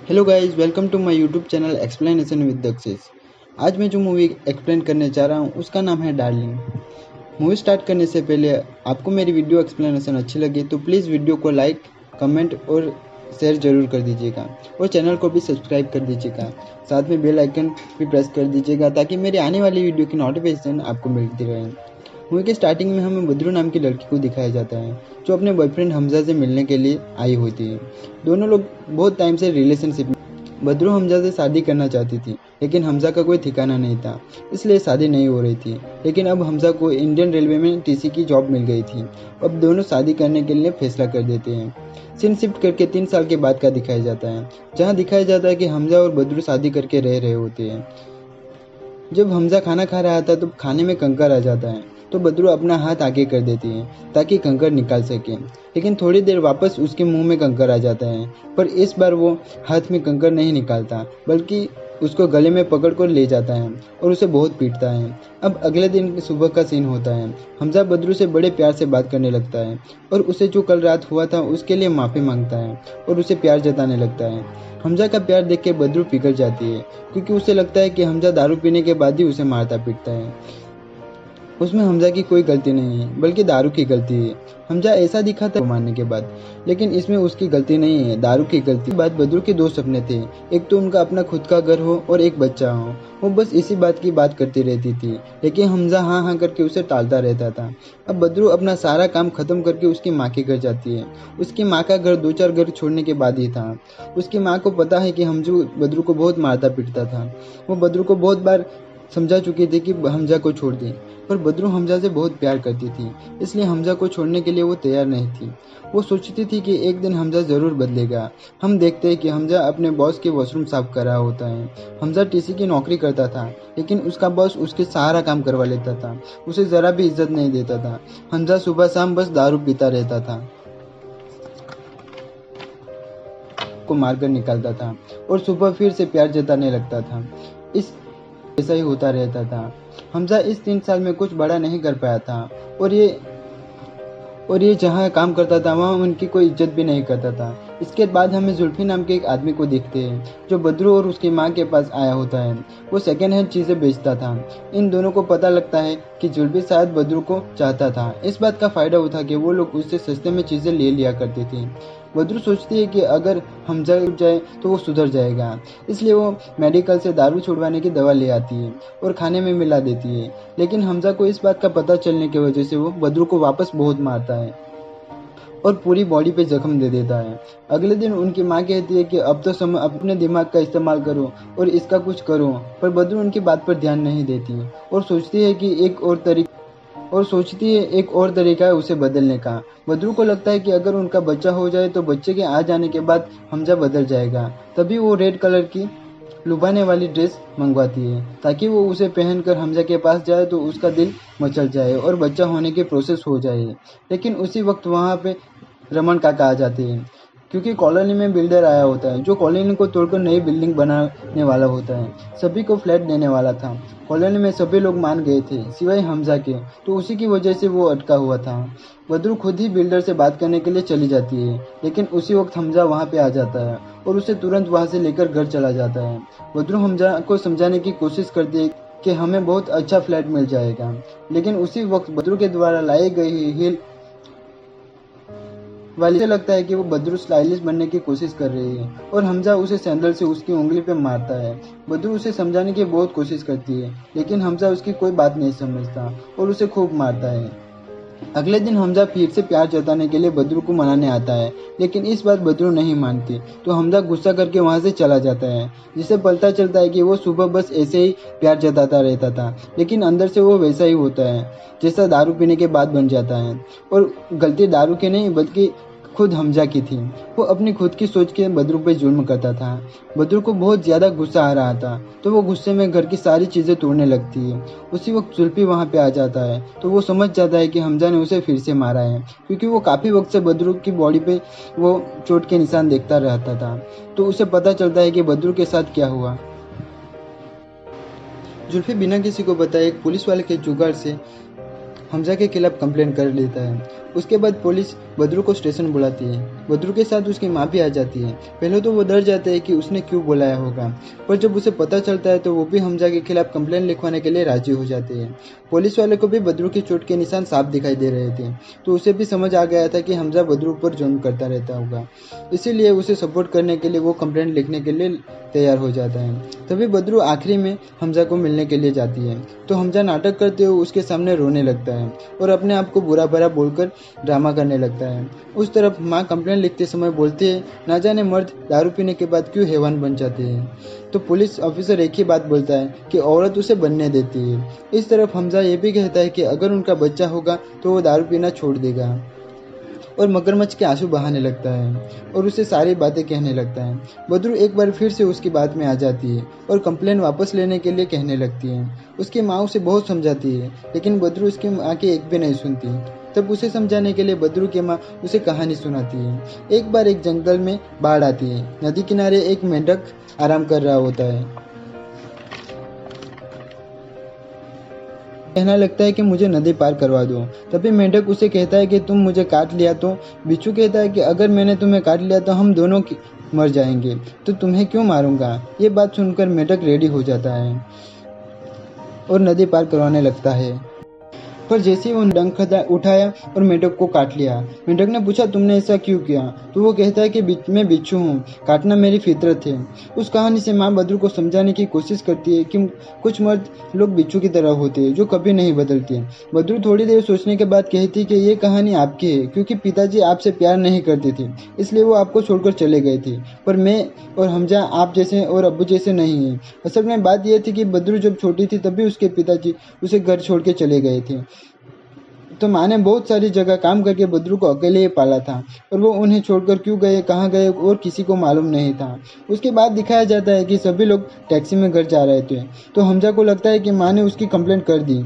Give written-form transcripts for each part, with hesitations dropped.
Hello guys, welcome to my YouTube channel explanation with Dakshesh. आज मैं जो मूवी एक्सप्लेन करने जा रहा हूँ उसका नाम है डार्लिंग। मूवी स्टार्ट करने से पहले आपको मेरी वीडियो एक्सप्लेनेशन अच्छी लगी तो प्लीज़ वीडियो को लाइक, कमेंट और शेयर ज़रूर कर दीजिएगा और चैनल को भी सब्सक्राइब कर दीजिएगा। साथ में बेल आइकन भी प्रेस कर दीजिएगा ताकि मेरी आने वाली वीडियो की नोटिफिकेशन आपको मिलती रहे। मूवी के स्टार्टिंग में हमें बद्रू नाम की लड़की को दिखाया जाता है जो अपने बॉयफ्रेंड हमजा से मिलने के लिए आई होती है। दोनों लोग बहुत टाइम से रिलेशनशिप। बद्रू हमजा से शादी करना चाहती थी लेकिन हमजा का कोई ठिकाना नहीं था, इसलिए शादी नहीं हो रही थी। लेकिन अब हमजा को इंडियन रेलवे में टीसी की जॉब मिल गई थी। अब दोनों शादी करने के लिए फैसला कर देते हैं। सीन शिफ्ट करके 3 साल के बाद का दिखाया जाता है, जहां दिखाया जाता है कि हमजा और बद्रू शादी करके रह रहे होते हैं। जब हमजा खाना खा रहा था तो खाने में कंकर आ जाता है, तो बद्रू अपना हाथ आगे कर देती है ताकि कंकर निकाल सके। लेकिन थोड़ी देर वापस उसके मुंह में कंकर आ जाता है, पर इस बार वो हाथ में कंकर नहीं निकालता बल्कि उसको गले में पकड़ कर ले जाता है और उसे बहुत पीटता है। अब अगले दिन सुबह का सीन होता है। हमजा बद्रू से बड़े प्यार से बात करने लगता है और उसे जो कल रात हुआ था उसके लिए माफ़ी मांगता है और उसे प्यार जताने लगता है। हमजा का प्यार देख के बद्रू पिघल जाती है क्योंकि उसे लगता है कि हमजा दारू पीने के बाद ही उसे मारता पीटता है। उसमें हमजा की कोई गलती नहीं है बल्कि दारू की गलती है। हमजा ऐसा दिखा था मारने के बाद, लेकिन इसमें उसकी गलती नहीं है, दारू की गलती। बाद बद्रू के 2 सपने थे, एक तो उनका अपना खुद का घर हो और एक बच्चा हो। वो बस इसी बात की बात करती रहती थी, लेकिन हमजा हाँ हाँ करके उसे टालता रहता था। अब बद्रू अपना सारा काम खत्म करके उसकी माँ के घर जाती है। उसकी माँ का घर 2-4 घर छोड़ने के बाद ही था। उसकी माँ को पता है कि हमजू बद्रू को बहुत मारता पीटता था। वो बद्रू को बहुत बार समझा चुकी थी कि हमजा को छोड़ दे, पर बद्रू हमजा से बहुत प्यार करती थी, इसलिए हमजा को छोड़ने के लिए वो तैयार नहीं थी। वो सोचती थी कि एक दिन हमजा ज़रूर बदलेगा। हम देखते हैं कि हमजा अपने बॉस के वॉशरूम साफ कर रहा होता है। हमजा टीसी की नौकरी करता था, लेकिन उसका बॉस उसके सारा काम करवा लेता था, उसे ज़रा भी इज्जत नहीं देता था। हमजा सुबह शाम बस दारू पीता रहता था, को मारकर निकालता था और सुबह फिर से प्यार जताने लगता था। इस ऐसा ही होता रहता था। हमजा इस 3 साल में कुछ बड़ा नहीं कर पाया था और ये जहाँ काम करता था वहाँ उनकी कोई इज्जत भी नहीं करता था। इसके बाद हमें जुल्फी नाम के एक आदमी को देखते हैं जो बद्रू और उसकी माँ के पास आया होता है। वो सेकेंड हैंड चीज़ें बेचता था। इन दोनों को पता लगता है कि जुल्फी शायद बद्रू को चाहता था। इस बात का फ़ायदा उठा के वो लोग उससे सस्ते में चीज़ें ले लिया करते थे। बद्रू सोचती है कि अगर हमजा छूट जाए तो वो सुधर जाएगा, इसलिए वो मेडिकल से दारू छुड़वाने की दवा ले आती है और खाने में मिला देती है। लेकिन हमजा को इस बात का पता चलने की वजह से वो बद्रू को वापस बहुत मारता है और पूरी बॉडी पे जख्म दे देता है। अगले दिन उनकी माँ कहती है कि अब तो समय अपने दिमाग का इस्तेमाल करो और इसका कुछ करो, पर बद्रू उनकी बात पर ध्यान नहीं देती और सोचती है एक और तरीका है उसे बदलने का। बद्रू को लगता है कि अगर उनका बच्चा हो जाए तो बच्चे के आ जाने के बाद हमजा बदल जाएगा। तभी वो रेड कलर की लुभाने वाली ड्रेस मंगवाती है ताकि वो उसे पहनकर हमजा के पास जाए तो उसका दिल मचल जाए और बच्चा होने की प्रोसेस हो जाए। लेकिन उसी वक्त वहाँ पे रमन काका आ जाते हैं क्योंकि कॉलोनी में बिल्डर आया होता है जो कॉलोनी को तोड़कर नई बिल्डिंग बनाने वाला होता है। सभी को फ्लैट देने वाला था। कॉलोनी में सभी लोग मान गए थे सिवाय हमजा के, तो उसी की वजह से वो अटका हुआ था। बद्रू खुद ही बिल्डर से बात करने के लिए चली जाती है, लेकिन उसी वक्त हमजा वहाँ पे आ जाता है और उसे तुरंत वहाँ से लेकर घर चला जाता है। बद्रू हमजा को समझाने की कोशिश करती है कि हमें बहुत अच्छा फ्लैट मिल जाएगा, लेकिन उसी वक्त बद्रू के द्वारा लाई गई हील वाली से लगता है कि वो बद्रू स्टाइलिश बनने की कोशिश कर रही है और हमजा उसे सैंडल से उसकी उंगली पे मारता है। बद्रू उसे समझाने की बहुत कोशिश करती है, लेकिन हमजा उसकी कोई बात नहीं समझता और उसे खूब मारता है। अगले दिन हमजा फिर से प्यार जताने के लिए बद्रू को मनाने आता है, लेकिन इस बार बद्रू नहीं मानती, तो हमजा गुस्सा करके वहाँ से चला जाता है, जिसे पता चलता है कि वो सुबह बस ऐसे ही प्यार जताता रहता था, लेकिन अंदर से वो वैसा ही होता है जैसा दारू पीने के बाद बन जाता है। और गलती दारू की नहीं बल्कि खुद हमजा की थी। वो अपनी खुद की सोच के बद्रू पे जुल्म करता था। बद्रू को बहुत ज़्यादा गुस्सा आ रहा था, तो वो गुस्से में घर की सारी चीज़ें तोड़ने लगती है। उसी वक्त जुल्फी वहाँ पे आ जाता है, तो वो समझ जाता है कि हमजा ने उसे फिर से मारा है, क्योंकि वो काफ़ी वक्त से बद्रू की बॉडी पे वो चोट के निशान देखता रहता था। तो उसे पता चलता है कि बद्रू के साथ क्या हुआ। जुल्फी बिना किसी को बताए एक पुलिस वाले के जुगाड़ से हमजा के खिलाफ कंप्लेन कर लेता है। उसके बाद पुलिस बद्रू को स्टेशन बुलाती है। बद्रू के साथ उसकी माँ भी आ जाती है। पहले तो वो डर जाते हैं कि उसने क्यों बुलाया होगा, पर जब उसे पता चलता है तो वो भी हमजा के खिलाफ कंप्लेंट लिखवाने के लिए राजी हो जाते हैं। पुलिस वाले को भी बद्रू की चोट के निशान साफ दिखाई दे रहे थे, तो उसे भी समझ आ गया था कि हमजा बद्रू पर जुल्म करता रहता होगा, इसीलिए उसे सपोर्ट करने के लिए वो कंप्लेंट लिखने के लिए तैयार हो जाता है। तभी बद्रू आखिरी में हमजा को मिलने के लिए जाती है, तो हमजा नाटक करते हुए उसके सामने रोने लगता है और अपने आप को बुरा भरा बोलकर ड्रामा करने लगता है। उस तरफ माँ कंप्लेंट लिखते समय बोलती है, ना जाने मर्द दारू पीने के बाद क्यों हैवान बन जाते हैं। तो पुलिस ऑफिसर एक ही बात बोलता है कि औरत उसे बनने देती है। इस तरफ हमजा ये भी कहता है कि अगर उनका बच्चा होगा तो वो दारू पीना छोड़ देगा, और मगरमच्छ के आंसू बहाने लगता है और उसे सारी बातें कहने लगता है। बद्रू एक बार फिर से उसकी बात में आ जाती है और कंप्लेन वापस लेने के लिए कहने लगती है। उसकी माँ उसे बहुत समझाती है, लेकिन बद्रू उसकी माँ की एक भी नहीं सुनती। तब उसे समझाने के लिए बद्रू की माँ उसे कहानी सुनाती है। एक बार एक जंगल में बाढ़ आती है। नदी किनारे एक मेंढक आराम कर रहा होता है। कहना लगता है कि मुझे नदी पार करवा दो। तभी मेंढक उसे कहता है कि तुम मुझे काट लिया तो? बिच्छू कहता है कि अगर मैंने तुम्हें काट लिया तो हम दोनों मर जाएंगे, तो तुम्हें क्यों मारूंगा। ये बात सुनकर मेंढक रेडी हो जाता है और नदी पार करवाने लगता है। पर जैसे ही वो डंक उठाया और मेंढक को काट लिया। मेंढक ने पूछा, तुमने ऐसा क्यों किया? तो वो कहता है कि मैं बिच्छू हूँ, काटना मेरी फितरत है। उस कहानी से माँ बद्रू को समझाने की कोशिश करती है कि कुछ मर्द लोग बिच्छू की तरह होते हैं जो कभी नहीं बदलते। बद्रू थोड़ी देर सोचने के बाद कहती कि ये कहानी आपकी है, क्योंकि पिताजी आपसे प्यार नहीं करते थे, इसलिए वो आपको छोड़कर चले गए थे। पर मैं और हमजा आप जैसे और अब्बू जैसे नहीं हैं। असल में बात यह थी कि बद्रू जब छोटी थी तभी उसके पिताजी उसे घर छोड़ के चले गए थे। तो माँ ने बहुत सारी जगह काम करके बद्रू को अकेले ही पाला था, और वो उन्हें छोड़कर क्यों गए, कहाँ गए और किसी को मालूम नहीं था। उसके बाद दिखाया जाता है कि सभी लोग टैक्सी में घर जा रहे थे, तो हमजा को लगता है कि माँ ने उसकी कंप्लेंट कर दी,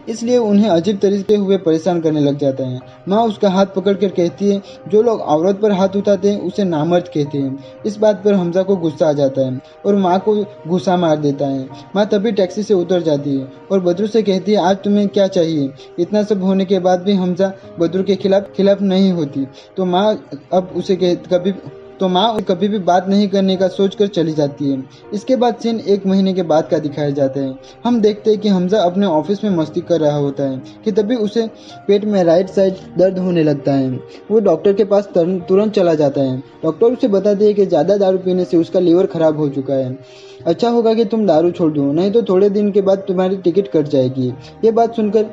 इसलिए उन्हें अजीब तरीके हुए परेशान करने लग जाते हैं। माँ उसका हाथ पकड़कर कहती है, जो लोग औरत पर हाथ उठाते हैं उसे नामर्द कहते हैं। इस बात पर हमजा को गुस्सा आ जाता है और माँ को गुस्सा मार देता है। माँ तभी टैक्सी से उतर जाती है और बद्रू से कहती है, आज तुम्हें क्या चाहिए। इतना सब होने के बाद भी हमजा बद्रू के खिलाफ नहीं होती, तो माँ अब उसे कभी भी बात नहीं करने का सोचकर चली जाती है। इसके बाद सीन 1 महीने के बाद का दिखाया जाता है। हम देखते हैं कि हमजा अपने ऑफिस में मस्ती कर रहा होता है कि तभी उसे पेट में राइट साइड दर्द होने लगता है। वो डॉक्टर के पास तुरंत चला जाता है। डॉक्टर उसे बताते हैं कि ज़्यादा दारू पीने से उसका लीवर खराब हो चुका है, अच्छा होगा कि तुम दारू छोड़ दो, नहीं तो थोड़े दिन के बाद तुम्हारी टिकट कट जाएगी। ये बात सुनकर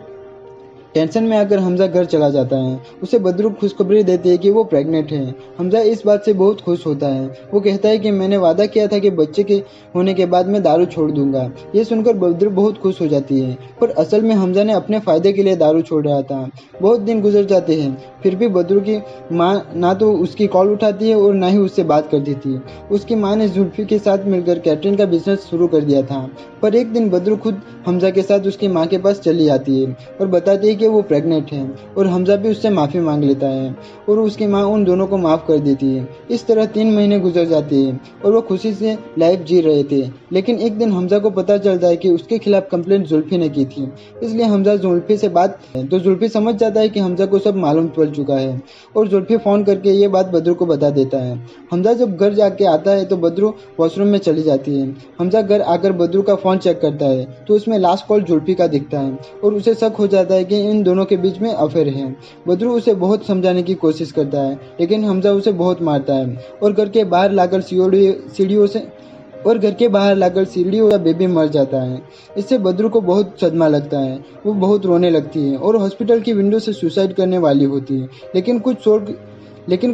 टेंशन में आकर हमजा घर चला जाता है। उसे बद्रू खुशखबरी देती है कि वो प्रेग्नेंट है। हमजा इस बात से बहुत खुश होता है। वो कहता है कि मैंने वादा किया था कि बच्चे के होने के बाद मैं दारू छोड़ दूंगा। ये सुनकर बद्रू बहुत खुश हो जाती है, पर असल में हमजा ने अपने फायदे के लिए दारू छोड़ रहा था। बहुत दिन गुजर जाते हैं, फिर भी बद्रू की माँ ना तो उसकी कॉल उठाती है और ना ही उससे बात करती थी। उसकी माँ ने जुल्फी के साथ मिलकर कैटरिंग का बिजनेस शुरू कर दिया था। पर एक दिन बद्रू खुद हमजा के साथ उसकी माँ के पास चली आती है और बताती है कि वो प्रेग्नेंट है, और हमजा भी उससे माफ़ी मांग लेता है और उसकी माँ उन दोनों को माफ़ कर देती है। इस तरह 3 महीने गुजर जाते हैं और वो खुशी से लाइफ जी रहे थे। लेकिन एक दिन हमजा को पता चलता है कि उसके खिलाफ कंप्लेंट जुल्फी ने की थी, इसलिए हमजा जुल्फी से बात तो जुल्फी समझ जाता है कि हमजा को सब मालूम पड़ चुका है और जुल्फी फ़ोन करके ये बात बद्रू को बता देता है। हमजा जब घर जाके आता है तो बद्रू वॉशरूम में चली जाती है। हमजा घर आकर बद्रू का फ़ोन चेक करता है तो उसमें लास्ट कॉल जुल्फी का दिखता है और उसे शक हो जाता है कि इन दोनों के बीच में अफेयर है। बद्रू उसे बहुत समझाने की कोशिश करता है, लेकिन हमजा उसे बहुत मारता है और घर के बाहर लाकर सीढ़ियों का बेबी मर जाता है। इससे बद्रू को बहुत सदमा लगता है। वो बहुत रोने लगती है और हॉस्पिटल की विंडो से सुसाइड करने वाली होती है, लेकिन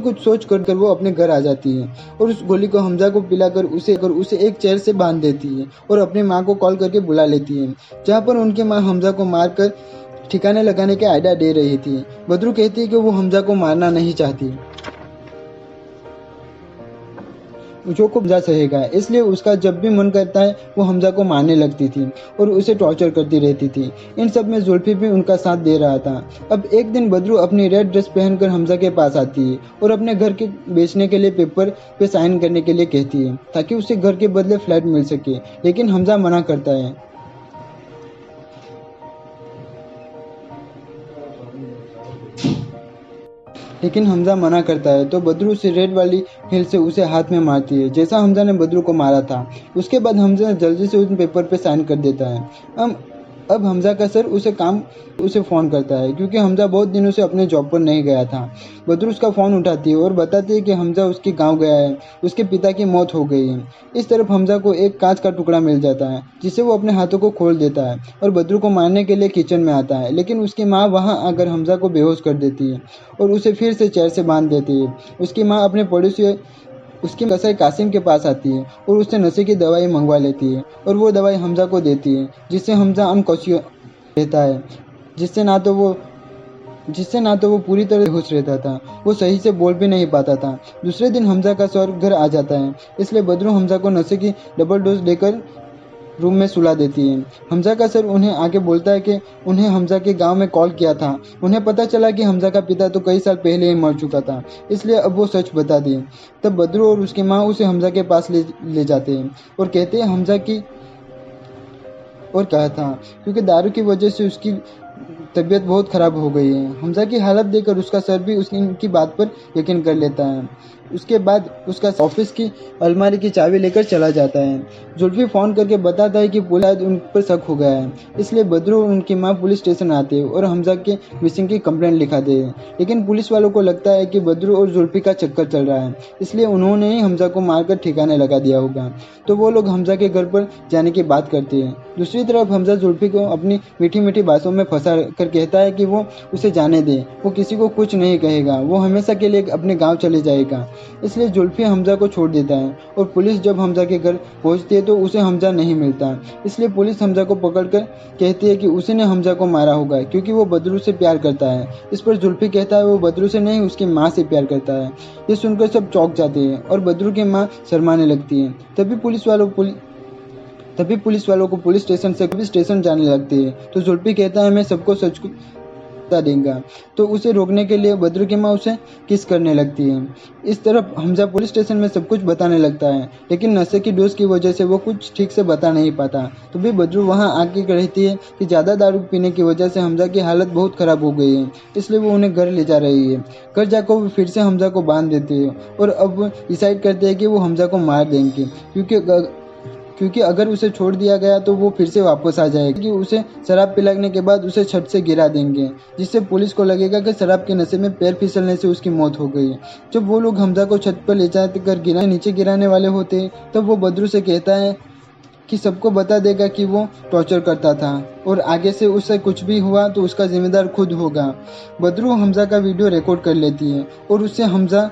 कुछ सोच कर वो अपने घर आ जाती है और उस गोली को हमजा को पिलाकर उसे एक चेयर से बांध देती है और अपनी माँ को कॉल करके बुला लेती है, जहाँ पर उनकी माँ हमजा को मारकर ठिकाने लगाने के आइडिया दे रही थी। बद्रू कहती है कि वो हमजा को मारना नहीं चाहती, जो को हमजा सहेगा, इसलिए उसका जब भी मन करता है वो हमजा को मारने लगती थी और उसे टॉर्चर करती रहती थी। इन सब में जुल्फी भी उनका साथ दे रहा था। अब एक दिन बद्रू अपनी रेड ड्रेस पहनकर हमजा के पास आती है और अपने घर के बेचने के लिए पेपर पे साइन करने के लिए कहती है, ताकि उसे घर के बदले फ्लैट मिल सके, लेकिन हमजा मना करता है। लेकिन हमजा मना करता है तो बदरू उसे रेड वाली हिल से उसे हाथ में मारती है, जैसा हमजा ने बदरू को मारा था। उसके बाद हमजा जल्दी से उन पेपर पे साइन कर देता है। अब हमजा का सर उसे फ़ोन करता है क्योंकि हमजा बहुत दिनों से अपने जॉब पर नहीं गया था। बदरू उसका फ़ोन उठाती है और बताती है कि हमजा उसके गांव गया है, उसके पिता की मौत हो गई है। इस तरफ हमजा को एक कांच का टुकड़ा मिल जाता है जिससे वो अपने हाथों को खोल देता है और बदरू को मारने के लिए किचन में आता है, लेकिन उसकी माँ वहाँ आकर हमजा को बेहोश कर देती है और उसे फिर से चेयर से बांध देती है। उसकी माँ अपने पड़ोसी उसकी कसाई कासिम के पास आती है और उससे नशे की दवाई मंगवा लेती है और वो दवाई हमजा को देती है, जिससे हमजा अनकॉन्शियस रहता है, जिससे ना तो वो पूरी तरह बेहोश रहता था, वो सही से बोल भी नहीं पाता था। दूसरे दिन हमजा का सर घर आ जाता है, इसलिए बदरू हमजा को नशे की डबल डोज देकर रूम में सुला देती है। हमजा का सर उन्हें आके बोलता है कि उन्हें हमजा के गांव में कॉल किया था। उन्हें पता चला कि हमजा का पिता तो कई साल पहले ही मर चुका था, इसलिए अब वो सच बता दिए। तब बदरू और उसकी माँ उसे हमजा के पास ले जाते हैं और कहते हैं हमजा की और कहा था क्योंकि दारू की वजह से उसकी तबीयत बहुत ख़राब हो गई है। हमजा की हालत देखकर उसका सर भी उनकी बात पर यकीन कर लेता है। उसके बाद उसका ऑफिस की अलमारी की चाबी लेकर चला जाता है। जुल्फी फ़ोन करके बताता है कि पुलिस उन पर शक हो गया है, इसलिए बदरू और उनकी माँ पुलिस स्टेशन आते हैं और हमजा के मिसिंग की कंप्लेंट लिखाते हैं। लेकिन पुलिस वालों को लगता है कि बदरू और जुल्फी का चक्कर चल रहा है, इसलिए उन्होंने ही हमजा को मारकर ठिकाने लगा दिया होगा। तो वो लोग हमजा के घर पर जाने की बात करते हैं। दूसरी तरफ हमजा जुल्फी को अपनी मीठी मीठी बातों में फंसा कर कहता है कि वो उसे जाने दे, वो किसी को कुछ नहीं कहेगा, वो हमेशा के लिए अपने गांव चले जाएगा। इसलिए जुल्फी हमजा को छोड़ देता है और पुलिस जब हमजा के घर पहुंचती है तो उसे हमजा नहीं मिलता, इसलिए पुलिस हमजा को पकड़कर कहती है कि उसी ने हमजा को मारा होगा क्योंकि वो बदरू से प्यार करता है। इस पर जुल्फी कहता है वो बदरू से नहीं उसकी माँ से प्यार करता है। ये सुनकर सब चौंक जाते हैं और बदरू की माँ शर्माने लगती है। तभी पुलिस वालों को पुलिस स्टेशन से स्टेशन जाने लगती है। तो जुल्फी कहता है मैं सबको सच बता देगा, तो उसे रोकने के लिए बदरू की माँ उसे किस करने लगती है। इस तरफ हमजा पुलिस स्टेशन में सब कुछ बताने लगता है, लेकिन नशे की डोज की वजह से वो कुछ ठीक से बता नहीं पाता। तो भी बदरू वहाँ आके कहती है कि ज़्यादा दारू पीने की वजह से हमजा की हालत बहुत ख़राब हो गई है, इसलिए वो उन्हें घर ले जा रही है। घर जाकर वो फिर से हमजा को बांध देती है और अब डिसाइड करते हैं कि वो हमजा को मार देंगे क्योंकि अगर उसे छोड़ दिया गया तो वो फिर से वापस आ जाएगा, कि उसे शराब पिलाने के बाद उसे छत से गिरा देंगे, जिससे पुलिस को लगेगा कि शराब के नशे में पैर फिसलने से उसकी मौत हो गई। जब वो लोग हमजा को छत पर ले जाकर नीचे गिराने वाले होते हैं तब तो वो बदरू से कहता है कि सबको बता देगा कि वो टॉर्चर करता था और आगे से उससे कुछ भी हुआ तो उसका जिम्मेदार खुद होगा। बदरू हमजा का वीडियो रिकॉर्ड कर लेती है और उससे हमजा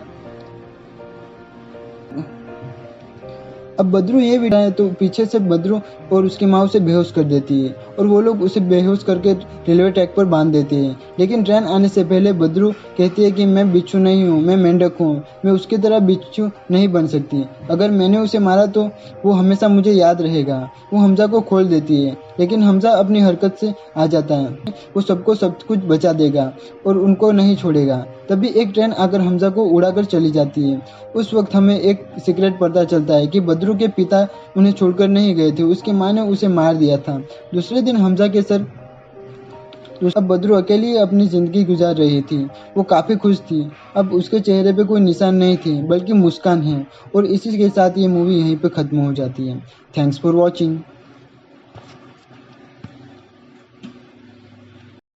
अब बदरू ये भी है तो पीछे से बदरू और उसकी माँ उसे बेहोश कर देती है और वो लोग उसे बेहोश करके रेलवे ट्रैक पर बांध देते हैं। लेकिन ट्रेन आने से पहले बदरू कहती है कि मैं बिच्छू नहीं हूँ, मैं मेंढक हूँ, मैं उसकी तरह बिच्छू नहीं बन सकती। अगर मैंने उसे मारा तो वो हमेशा मुझे याद रहेगा। वो हमजा को खोल देती है, लेकिन हमजा अपनी हरकत से आ जाता है, वो सबको सब कुछ बचा देगा और उनको नहीं छोड़ेगा। तभी एक ट्रेन आकर हमजा को उड़ाकर चली जाती है। उस वक्त हमें एक सीक्रेट पता चलता है कि बदरू के पिता उन्हें छोड़कर नहीं गए थे, उसकी माँ ने उसे मार दिया था। दूसरे दिन हमजा के सर अब बदरू अकेली अपनी जिंदगी गुजार रही थी। वो काफ़ी खुश थी। अब उसके चेहरे पे कोई निशान नहीं थी बल्कि मुस्कान है। और इसी के साथ ये मूवी यहीं पे ख़त्म हो जाती है। Thanks for watching.